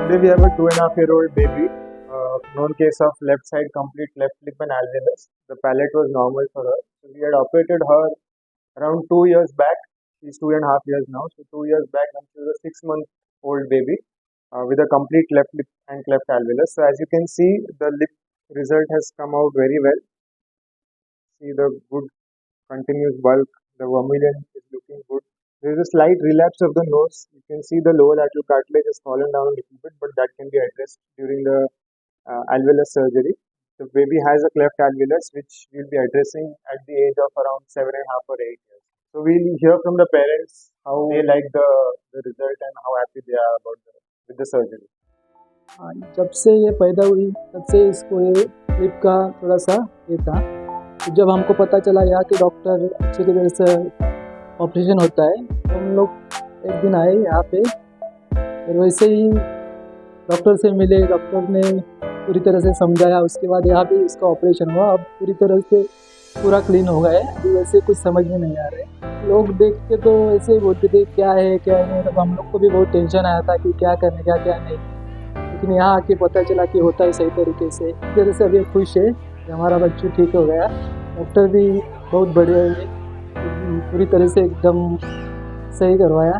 Today we have a 2.5-year-old baby, known case of left side complete left lip and alveolus. The palate was normal for her. So we had operated her around 2 years back. She's 2.5 years now. So 2 years back when she was a 6-month-old baby with a complete left lip and cleft alveolus. So as you can see, the lip result has come out very well. See the good continuous bulk. The vermilion is looking good. There is a slight relapse of the nose. You can see the lower lateral cartilage has fallen down a little bit, but that can be addressed during the alveolus surgery. The baby has a cleft alveolus, which we'll be addressing at the age of around 7.5 or 8 years. So we'll hear from the parents how they like the result and how happy they are with the surgery. जब से ये पैदा हुई तब से इसको ये lip का थोड़ा सा ये था। तो जब हमको पता चला यहाँ के डॉक्टर अच्छे की तरह से ऑपरेशन होता है तो हम लोग एक दिन आए यहाँ पे, और वैसे ही डॉक्टर से मिले। डॉक्टर ने पूरी तरह से समझाया, उसके बाद यहाँ पे इसका ऑपरेशन हुआ। अब पूरी तरह से पूरा क्लीन हो गया है। अभी वैसे कुछ समझ में नहीं आ रहे। लोग देख के तो ऐसे ही बोलते थे क्या है क्या नहीं। तब हम लोग को भी बहुत टेंशन आया था कि क्या करने क्या नहीं, लेकिन यहाँ आके पता चला कि होता है सही तरीके से। इस तरह से अभी खुश है कि हमारा बच्चू ठीक हो गया। डॉक्टर भी बहुत बढ़िया है, पूरी तरह से एकदम सही करवाया।